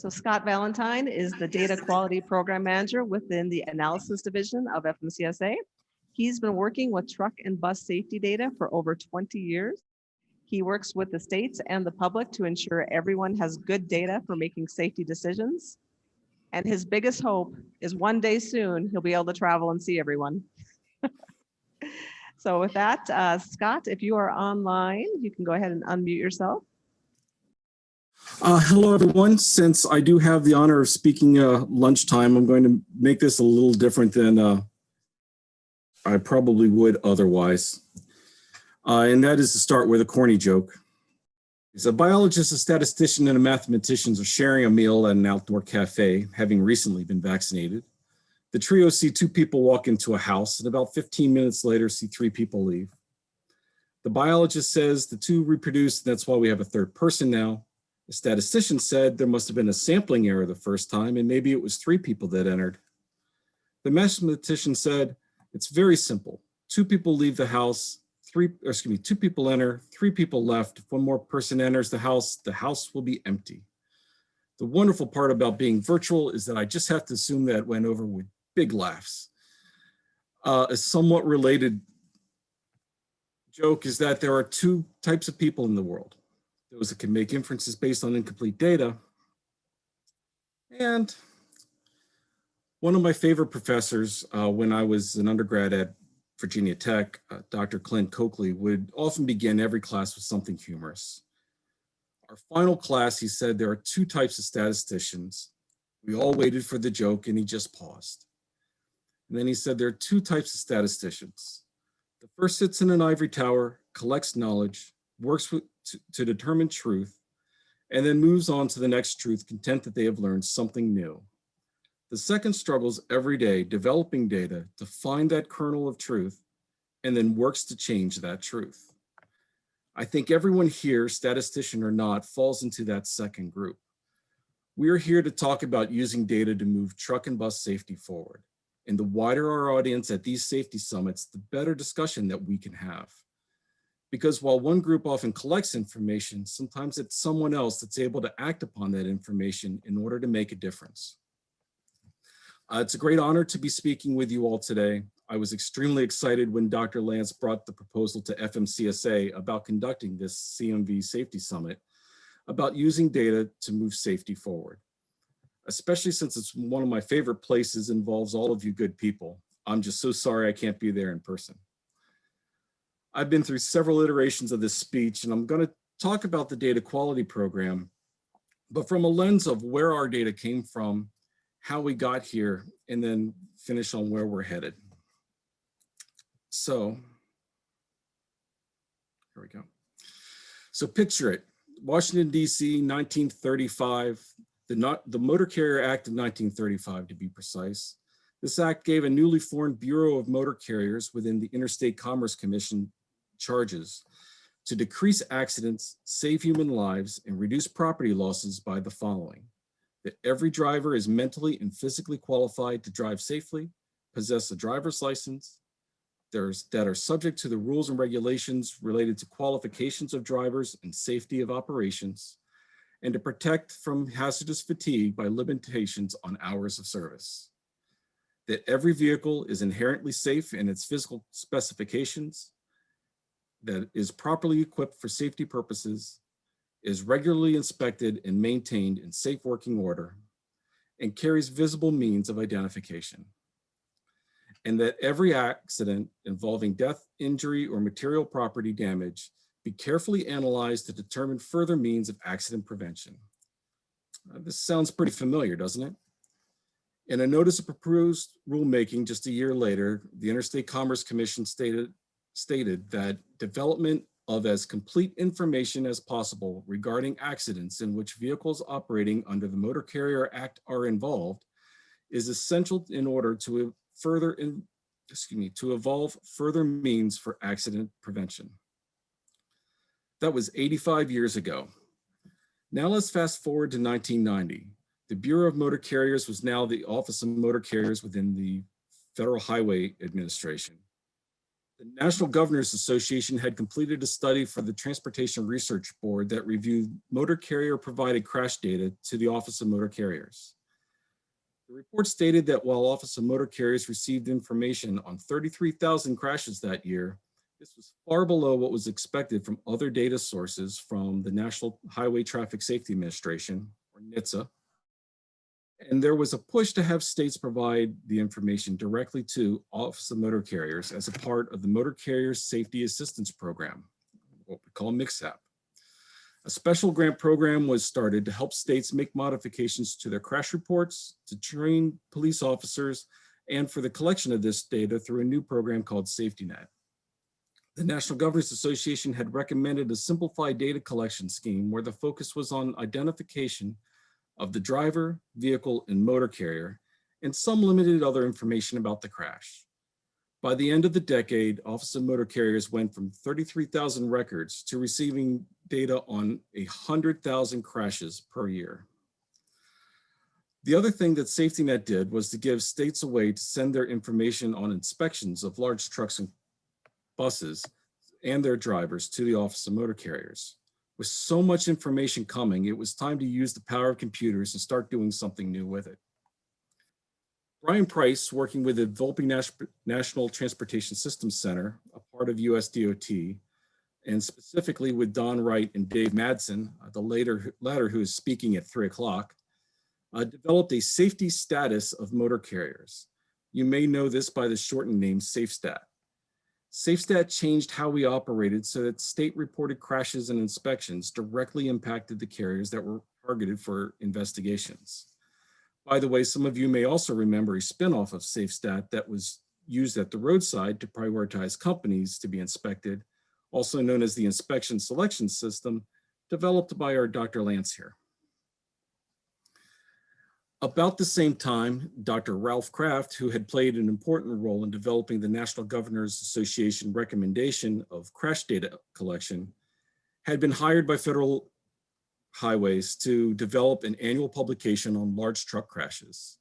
So Scott Valentine is the Data Quality Program Manager within the Analysis Division of FMCSA. He's been working with truck and bus safety data for over 20 years. He works with the states and the public to ensure everyone has good data for making safety decisions. And his biggest hope is one day soon, he'll be able to travel and see everyone. So with that, Scott, if you are online, you can go ahead and unmute yourself. Hello, everyone. Since I do have the honor of speaking lunchtime, I'm going to make this a little different than I probably would otherwise. And that is to start with a corny joke. A biologist, a statistician, and a mathematician are sharing a meal at an outdoor cafe, having recently been vaccinated. The trio see two people walk into a house, and about 15 minutes later, see three people leave. The biologist says the two reproduced, and that's why we have a third person now. The statistician said there must have been a sampling error the first time, and maybe it was three people that entered. The mathematician said, it's very simple. Two people leave the house, two people enter, three people left. If one more person enters the house will be empty. The wonderful part about being virtual is that I just have to assume that went over with big laughs. A somewhat related joke is that there are two types of people in the world. Those that can make inferences based on incomplete data. And one of my favorite professors when I was an undergrad at Virginia Tech, Dr. Clint Coakley, would often begin every class with something humorous. Our final class, he said, there are two types of statisticians. We all waited for the joke and he just paused. And then he said, there are two types of statisticians. The first sits in an ivory tower, collects knowledge, works to determine truth, and then moves on to the next truth, content that they have learned something new. The second struggles every day developing data to find that kernel of truth and then works to change that truth. I think everyone here, statistician or not, falls into that second group. We're here to talk about using data to move truck and bus safety forward. And the wider our audience at these safety summits, the better discussion that we can have. Because while one group often collects information, sometimes it's someone else that's able to act upon that information in order to make a difference. It's a great honor to be speaking with you all today. I was extremely excited when Dr. Lance brought the proposal to FMCSA about conducting this CMV Safety Summit, about using data to move safety forward. Especially since it's one of my favorite places, involves all of you good people. I'm just so sorry I can't be there in person. I've been through several iterations of this speech, and I'm going to talk about the data quality program, but from a lens of where our data came from, how we got here, and then finish on where we're headed. So, here we go. So picture it, Washington, D.C., 1935, the Motor Carrier Act of 1935 to be precise. This act gave a newly formed Bureau of Motor Carriers within the Interstate Commerce Commission charges to decrease accidents, save human lives, and reduce property losses by the following: that every driver is mentally and physically qualified to drive safely, possess a driver's license, that are subject to the rules and regulations related to qualifications of drivers and safety of operations, and to protect from hazardous fatigue by limitations on hours of service. That every vehicle is inherently safe in its physical specifications, that is properly equipped for safety purposes, is regularly inspected and maintained in safe working order, and carries visible means of identification. And that every accident involving death, injury, or material property damage be carefully analyzed to determine further means of accident prevention. This sounds pretty familiar, doesn't it? In a notice of proposed rulemaking just a year later, the Interstate Commerce Commission stated that development of as complete information as possible regarding accidents in which vehicles operating under the Motor Carrier Act are involved is essential in order to evolve further means for accident prevention. That was 85 years ago. Now let's fast forward to 1990. The Bureau of Motor Carriers was now the Office of Motor Carriers within the Federal Highway Administration. The National Governors Association had completed a study for the Transportation Research Board that reviewed motor carrier provided crash data to the Office of Motor Carriers. The report stated that while Office of Motor Carriers received information on 33,000 crashes that year, this was far below what was expected from other data sources from the National Highway Traffic Safety Administration, or NHTSA. And there was a push to have states provide the information directly to Office of Motor Carriers as a part of the Motor Carriers Safety Assistance Program, what we call MCSAP. A special grant program was started to help states make modifications to their crash reports, to train police officers, and for the collection of this data through a new program called SafetyNet. The National Governors Association had recommended a simplified data collection scheme where the focus was on identification of the driver, vehicle, and motor carrier, and some limited other information about the crash. By the end of the decade, Office of Motor Carriers went from 33,000 records to receiving data on 100,000 crashes per year. The other thing that SafetyNet did was to give states a way to send their information on inspections of large trucks and buses and their drivers to the Office of Motor Carriers. With so much information coming, it was time to use the power of computers and start doing something new with it. Brian Price, working with the Volpe National Transportation Systems Center, a part of USDOT, and specifically with Don Wright and Dave Madsen, the latter who is speaking at 3 o'clock, developed a safety status of motor carriers. You may know this by the shortened name SafeStat. SafeStat changed how we operated so that state-reported crashes and inspections directly impacted the carriers that were targeted for investigations. By the way, some of you may also remember a spinoff of SafeStat that was used at the roadside to prioritize companies to be inspected, also known as the Inspection Selection System, developed by our Dr. Lance here. About the same time, Dr. Ralph Kraft, who had played an important role in developing the National Governors Association recommendation of crash data collection, had been hired by Federal Highways to develop an annual publication on large truck crashes.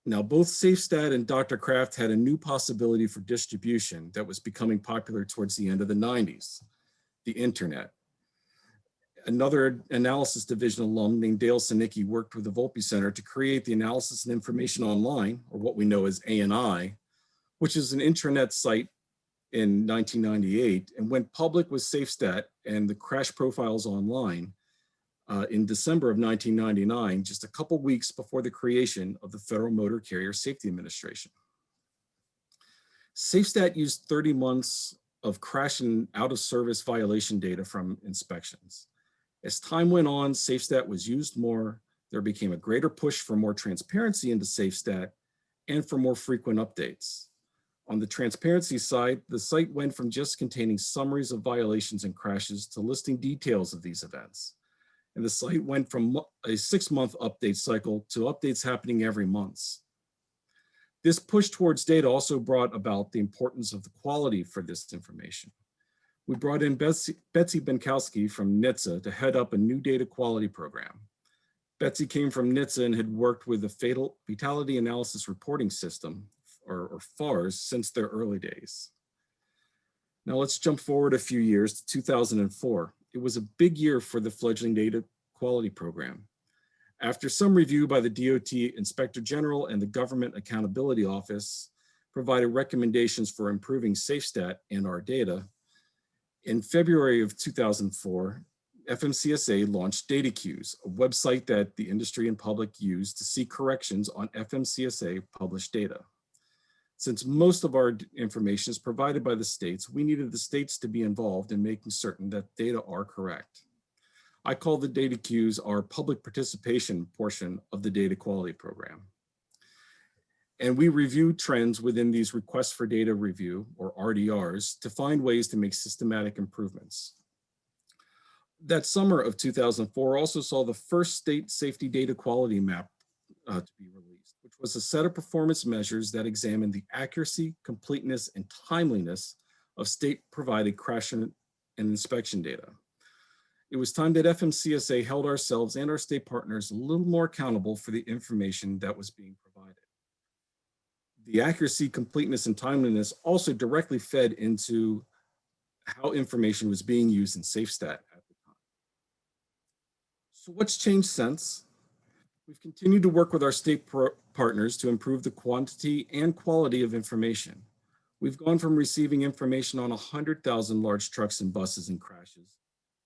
Now, both SafeStat and Dr. Kraft had a new possibility for distribution that was becoming popular towards the end of the 90s, the internet. Another analysis division alum named Dale Sinicki worked with the Volpe Center to create the Analysis and Information Online, or what we know as ANI, which is an intranet site in 1998 and went public with SafeStat and the crash profiles online in December of 1999, just a couple weeks before the creation of the Federal Motor Carrier Safety Administration. SafeStat used 30 months of crash and out of service violation data from inspections. As time went on, SafeStat was used more. There became a greater push for more transparency into SafeStat and for more frequent updates. On the transparency side, the site went from just containing summaries of violations and crashes to listing details of these events. And the site went from a 6-month update cycle to updates happening every month. This push towards data also brought about the importance of the quality for this information. We brought in Betsy Benkowski from NHTSA to head up a new data quality program. Betsy came from NHTSA and had worked with the Fatality Analysis Reporting System, or FARS, since their early days. Now let's jump forward a few years to 2004. It was a big year for the fledgling data quality program. After some review by the DOT Inspector General and the Government Accountability Office provided recommendations for improving SafeStat and our data, in February of 2004, FMCSA launched DataQs, a website that the industry and public use to see corrections on FMCSA published data. Since most of our information is provided by the states, we needed the states to be involved in making certain that data are correct. I call the DataQs our public participation portion of the data quality program. And we review trends within these requests for data review, or RDRs, to find ways to make systematic improvements. That summer of 2004 also saw the first state safety data quality map to be released, which was a set of performance measures that examined the accuracy, completeness, and timeliness of state-provided crash and inspection data. It was time that FMCSA held ourselves and our state partners a little more accountable for the information that was being provided. the accuracy, completeness, and timeliness also directly fed into how information was being used in SafeStat at the time. So what's changed since? We've continued to work with our state partners to improve the quantity and quality of information. We've gone from receiving information on 100,000 large trucks and buses and crashes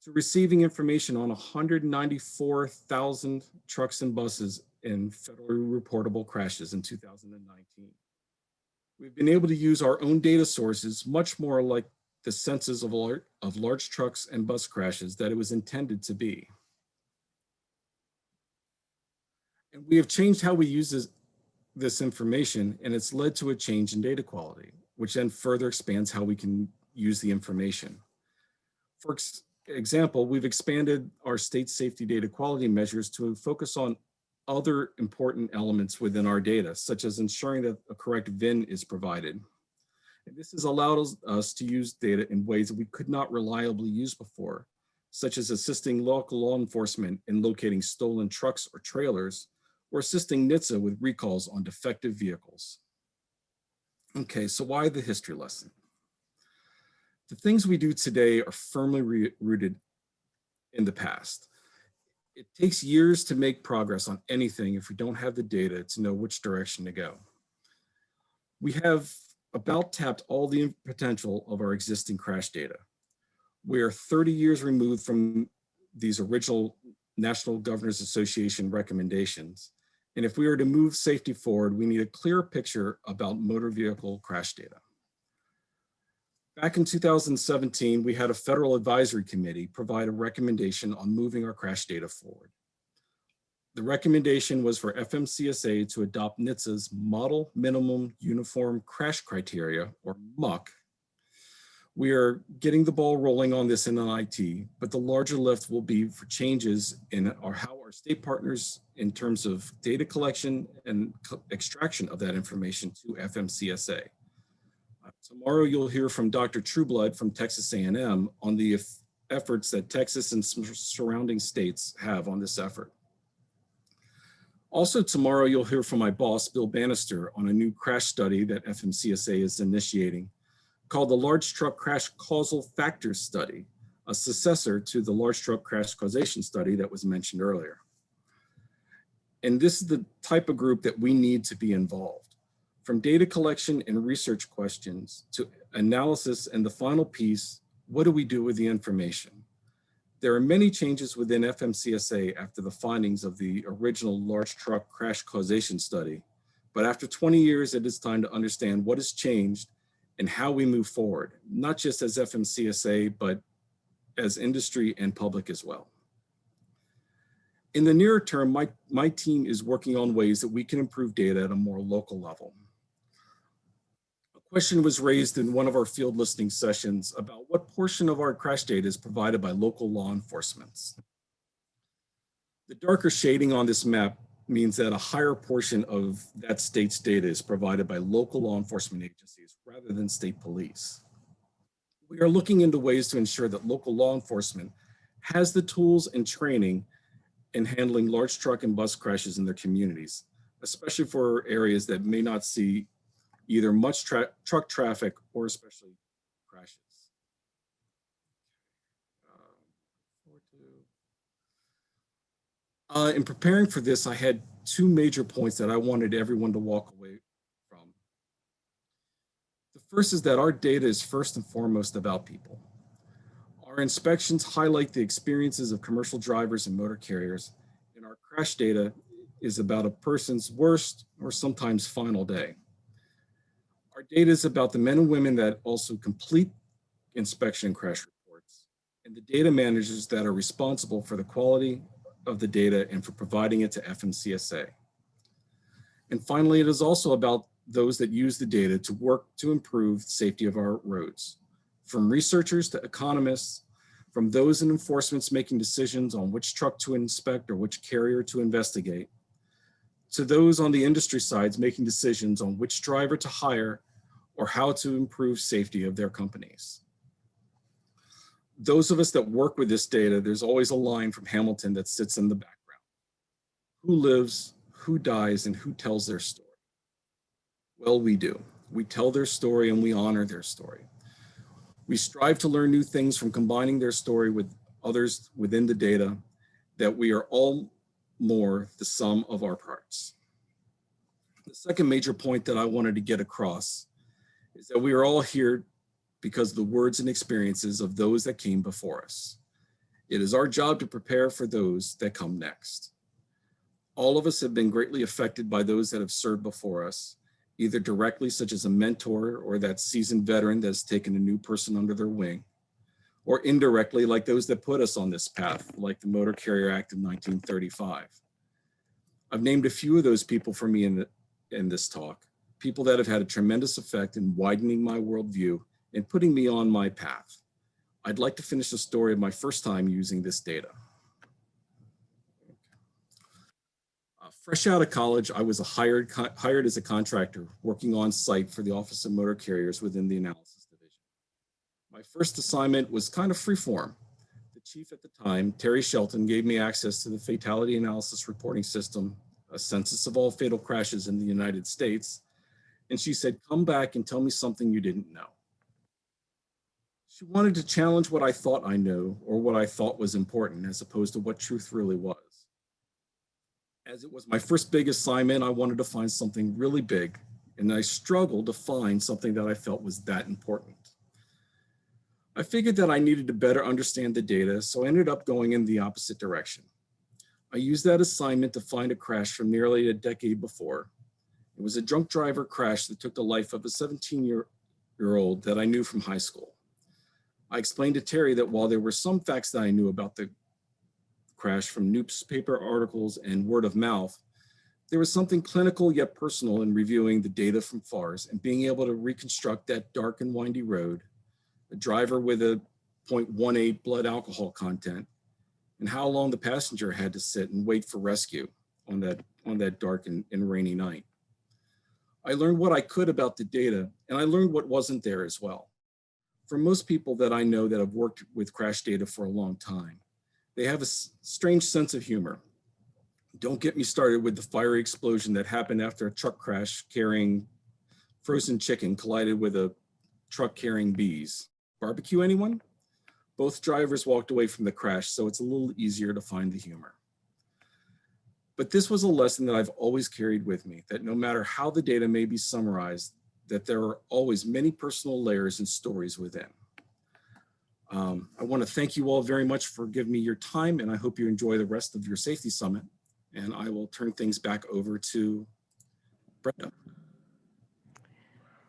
to receiving information on 194,000 trucks and buses in federally reportable crashes in 2019. We've been able to use our own data sources much more like the census of large trucks and bus crashes that it was intended to be. And we have changed how we use this information, and it's led to a change in data quality, which then further expands how we can use the information. For example, we've expanded our state safety data quality measures to focus on other important elements within our data, such as ensuring that a correct VIN is provided. And this has allowed us to use data in ways that we could not reliably use before, such as assisting local law enforcement in locating stolen trucks or trailers, or assisting NHTSA with recalls on defective vehicles. Okay, so why the history lesson? The things we do today are firmly rooted in the past. It takes years to make progress on anything if we don't have the data to know which direction to go. We have about tapped all the potential of our existing crash data. We are 30 years removed from these original National Governors Association recommendations. And if we are to move safety forward, we need a clear picture about motor vehicle crash data. Back in 2017, we had a federal advisory committee provide a recommendation on moving our crash data forward. The recommendation was for FMCSA to adopt NHTSA's Model Minimum Uniform Crash Criteria, or MUC. We are getting the ball rolling on this in IT, but the larger lift will be for changes in how our state partners in terms of data collection and extraction of that information to FMCSA. Tomorrow you'll hear from Dr. Trueblood from Texas A&M on the efforts that Texas and surrounding states have on this effort. Also tomorrow you'll hear from my boss, Bill Bannister, on a new crash study that FMCSA is initiating called the Large Truck Crash Causal Factors Study, a successor to the Large Truck Crash Causation Study that was mentioned earlier. And this is the type of group that we need to be involved. From data collection and research questions to analysis and the final piece, what do we do with the information? There are many changes within FMCSA after the findings of the original Large Truck Crash Causation Study, but after 20 years, it is time to understand what has changed and how we move forward, not just as FMCSA, but as industry and public as well. In the near term, my team is working on ways that we can improve data at a more local level. A question was raised in one of our field listening sessions about what portion of our crash data is provided by local law enforcement. The darker shading on this map means that a higher portion of that state's data is provided by local law enforcement agencies rather than state police. We are looking into ways to ensure that local law enforcement has the tools and training in handling large truck and bus crashes in their communities, especially for areas that may not see either much truck traffic or especially crashes. In preparing for this, I had two major points that I wanted everyone to walk away from. The first is that our data is first and foremost about people. Our inspections highlight the experiences of commercial drivers and motor carriers, and our crash data is about a person's worst or sometimes final day. Our data is about the men and women that also complete inspection and crash reports, and the data managers that are responsible for the quality of the data and for providing it to FMCSA. And finally, it is also about those that use the data to work to improve the safety of our roads. From researchers to economists, from those in enforcement making decisions on which truck to inspect or which carrier to investigate, to those on the industry sides making decisions on which driver to hire or how to improve safety of their companies. Those of us that work with this data, there's always a line from Hamilton that sits in the background. Who lives, who dies, and who tells their story? Well, we do. We tell their story and we honor their story. We strive to learn new things from combining their story with others within the data, that we are all more the sum of our parts. The second major point that I wanted to get across is that we are all here because of the words and experiences of those that came before us. It is our job to prepare for those that come next. All of us have been greatly affected by those that have served before us, either directly, such as a mentor or that seasoned veteran that has taken a new person under their wing, or indirectly, like those that put us on this path, like the Motor Carrier Act of 1935. I've named a few of those people for me in this talk, people that have had a tremendous effect in widening my worldview and putting me on my path. I'd like to finish the story of my first time using this data. Fresh out of college, I was hired as a contractor working on site for the Office of Motor Carriers within the analysis division. My first assignment was kind of freeform. The chief at the time, Terry Shelton, gave me access to the fatality analysis reporting system, a census of all fatal crashes in the United States. And she said, come back and tell me something you didn't know. She wanted to challenge what I thought I knew or what I thought was important as opposed to what truth really was. As it was my first big assignment, I wanted to find something really big, and I struggled to find something that I felt was that important. I figured that I needed to better understand the data, so I ended up going in the opposite direction. I used that assignment to find a crash from nearly a decade before. It was a drunk driver crash that took the life of a 17-year-old that I knew from high school. I explained to Terry that while there were some facts that I knew about the crash from newspaper articles and word of mouth, there was something clinical yet personal in reviewing the data from FARS and being able to reconstruct that dark and windy road, a driver with a 0.18 blood alcohol content, and how long the passenger had to sit and wait for rescue on that dark and rainy night. I learned what I could about the data, and I learned what wasn't there as well. For most people that I know that have worked with crash data for a long time, they have a strange sense of humor. Don't get me started with the fiery explosion that happened after a truck crash carrying frozen chicken collided with a truck carrying bees. Barbecue, anyone? Both drivers walked away from the crash, so it's a little easier to find the humor. But this was a lesson that I've always carried with me, that no matter how the data may be summarized, that there are always many personal layers and stories within. I want to thank you all very much for giving me your time, and I hope you enjoy the rest of your safety summit. And I will turn things back over to Brenda.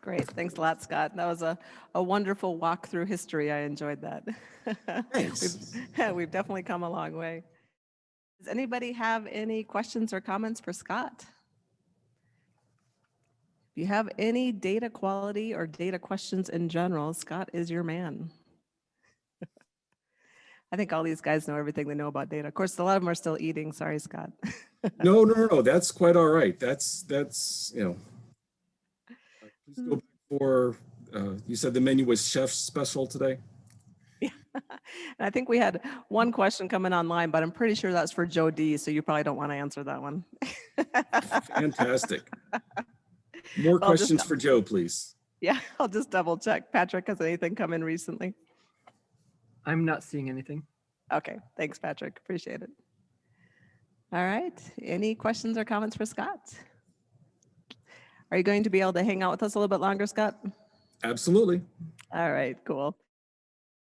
Great. Thanks a lot, Scott. That was a wonderful walk through history. I enjoyed that. Thanks. We've definitely come a long way. Does anybody have any questions or comments for Scott? If you have any data quality or data questions in general, Scott is your man. I think all these guys know everything they know about data. Of course, a lot of them are still eating. Sorry, Scott. No. That's quite all right. That's you know. Please go back for, you said the menu was chef's special today? Yeah. And I think we had one question coming online, but I'm pretty sure that's for Joe D, so you probably don't want to answer that one. Fantastic. More questions for Joe, please. Yeah, I'll just double check. Patrick, has anything come in recently? I'm not seeing anything. Okay, thanks, Patrick. Appreciate it. All right, any questions or comments for Scott? Are you going to be able to hang out with us a little bit longer, Scott? Absolutely. All right, cool.